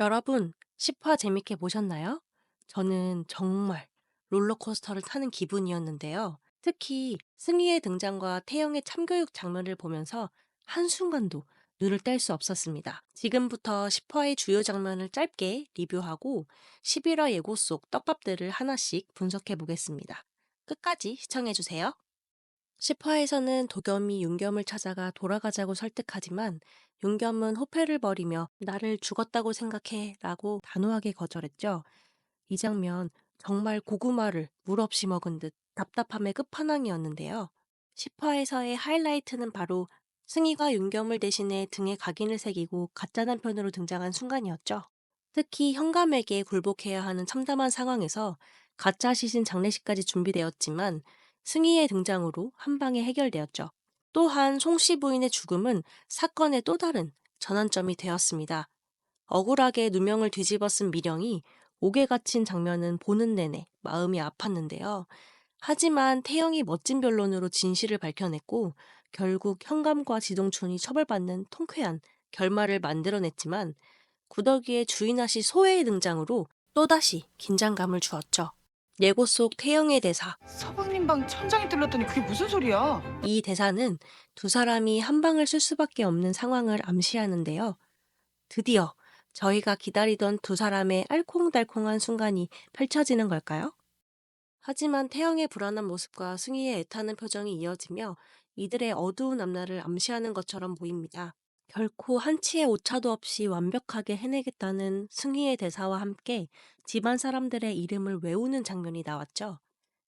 여러분, 10화 재밌게 보셨나요? 저는 정말 롤러코스터를 타는 기분이었는데요. 특히 승희의 등장과 태영의 참교육 장면을 보면서 한순간도 눈을 뗄 수 없었습니다. 지금부터 10화의 주요 장면을 짧게 리뷰하고 11화 예고 속 떡밥들을 하나씩 분석해 보겠습니다. 끝까지 시청해 주세요. 10화에서는 도겸이 윤겸을 찾아가 돌아가자고 설득하지만 윤겸은 호패를 버리며 나를 죽었다고 생각해 라고 단호하게 거절했죠. 이 장면 정말 고구마를 물 없이 먹은 듯 답답함의 끝판왕이었는데요. 10화에서의 하이라이트는 바로 승희가 윤겸을 대신해 등에 각인을 새기고 가짜 남편으로 등장한 순간이었죠. 특히 현감에게 굴복해야 하는 참담한 상황에서 가짜 시신 장례식까지 준비되었지만 승희의 등장으로 한 방에 해결되었죠. 또한 송씨 부인의 죽음은 사건의 또 다른 전환점이 되었습니다. 억울하게 누명을 뒤집어 쓴 미령이 옥에 갇힌 장면은 보는 내내 마음이 아팠는데요. 하지만 태영이 멋진 변론으로 진실을 밝혀냈고 결국 현감과 지동춘이 처벌받는 통쾌한 결말을 만들어냈지만 구더기의 주인아씨 소혜의 등장으로 또다시 긴장감을 주었죠. 예고 속 태영의 대사. 서방님 방 천장이 뚫렸더니 그게 무슨 소리야? 이 대사는 두 사람이 한 방을 쓸 수밖에 없는 상황을 암시하는데요. 드디어 저희가 기다리던 두 사람의 알콩달콩한 순간이 펼쳐지는 걸까요? 하지만 태영의 불안한 모습과 승희의 애타는 표정이 이어지며 이들의 어두운 앞날을 암시하는 것처럼 보입니다. 결코 한치의 오차도 없이 완벽하게 해내겠다는 승희의 대사와 함께 집안 사람들의 이름을 외우는 장면이 나왔죠.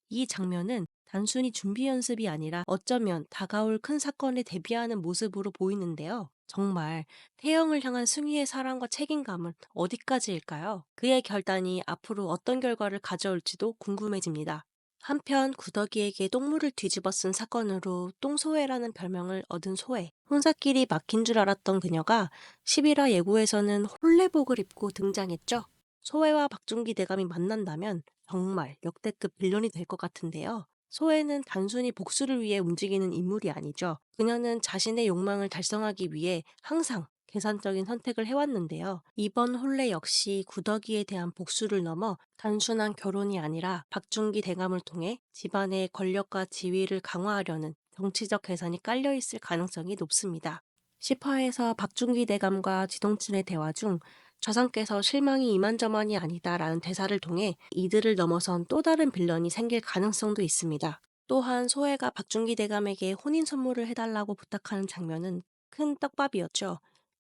이 장면은 단순히 준비 연습이 아니라 어쩌면 다가올 큰 사건에 대비하는 모습으로 보이는데요. 정말 태영을 향한 승희의 사랑과 책임감은 어디까지일까요? 그의 결단이 앞으로 어떤 결과를 가져올지도 궁금해집니다. 한편 구더기에게 똥물을 뒤집어 쓴 사건으로 똥소혜라는 별명을 얻은 소혜. 혼사길이 막힌 줄 알았던 그녀가 11화 예고에서는 홀레복을 입고 등장했죠. 소혜와 박준기 대감이 만난다면 정말 역대급 빌런이 될 것 같은데요. 소혜는 단순히 복수를 위해 움직이는 인물이 아니죠. 그녀는 자신의 욕망을 달성하기 위해 항상 계산적인 선택을 해왔는데요. 이번 혼례 역시 구더기에 대한 복수를 넘어 단순한 결혼이 아니라 박준기 대감을 통해 집안의 권력과 지위를 강화하려는 정치적 계산이 깔려있을 가능성이 높습니다. 10화에서 박준기 대감과 지동춘의 대화 중 저상께서 실망이 이만저만이 아니다라는 대사를 통해 이들을 넘어선 또 다른 빌런이 생길 가능성도 있습니다. 또한 소혜가 박준기 대감에게 혼인 선물을 해달라고 부탁하는 장면은 큰 떡밥이었죠.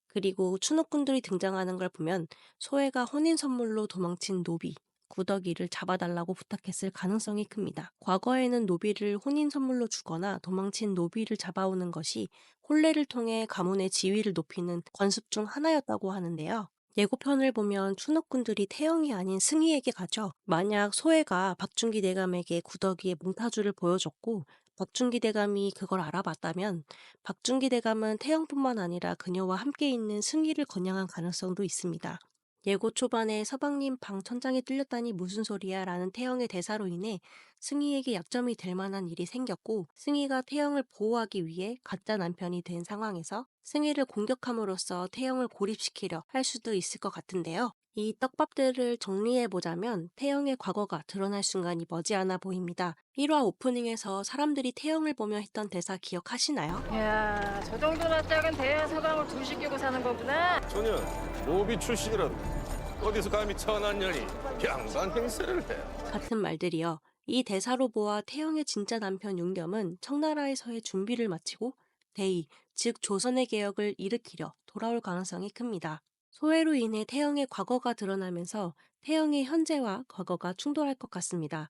그리고 추노꾼들이 등장하는 걸 보면 소혜가 혼인 선물로 도망친 노비, 구더기를 잡아달라고 부탁했을 가능성이 큽니다. 과거에는 노비를 혼인 선물로 주거나 도망친 노비를 잡아오는 것이 혼례를 통해 가문의 지위를 높이는 관습 중 하나였다고 하는데요. 예고편을 보면 추노꾼들이 태영이 아닌 승희에게 가죠. 만약 소혜가 박준기 대감에게 구더기의 몽타주를 보여줬고 박준기 대감이 그걸 알아봤다면 박준기 대감은 태영뿐만 아니라 그녀와 함께 있는 승희를 겨냥한 가능성도 있습니다. 예고 초반에 서방님 방 천장이 뚫렸다니 무슨 소리야 라는 태영의 대사로 인해 승희에게 약점이 될 만한 일이 생겼고 승희가 태영을 보호하기 위해 가짜 남편이 된 상황에서 승희를 공격함으로써 태영을 고립시키려 할 수도 있을 것 같은데요. 이 떡밥들을 정리해보자면 태영의 과거가 드러날 순간이 머지않아 보입니다. 1화 오프닝에서 사람들이 태영을 보며 했던 대사 기억하시나요? 야, 저 정도나 작은 대야 서방을 둘 시키고 사는 거구나. 소년, 노비 출신이라도 어디서 감히 천한 년이 병단 행세를 해. 같은 말들이요. 이 대사로 보아 태영의 진짜 남편 윤겸은 청나라에서의 준비를 마치고 대의, 즉 조선의 개혁을 일으키려 돌아올 가능성이 큽니다. 소외로 인해 태영의 과거가 드러나면서 태영의 현재와 과거가 충돌할 것 같습니다.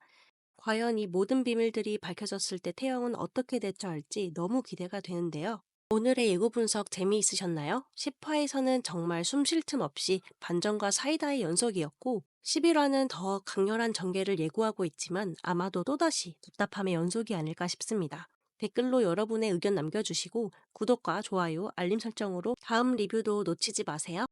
과연 이 모든 비밀들이 밝혀졌을 때 태영은 어떻게 대처할지 너무 기대가 되는데요. 오늘의 예고 분석 재미있으셨나요? 10화에서는 정말 숨 쉴 틈 없이 반전과 사이다의 연속이었고 11화는 더 강렬한 전개를 예고하고 있지만 아마도 또다시 답답함의 연속이 아닐까 싶습니다. 댓글로 여러분의 의견 남겨주시고 구독과 좋아요, 알림 설정으로 다음 리뷰도 놓치지 마세요.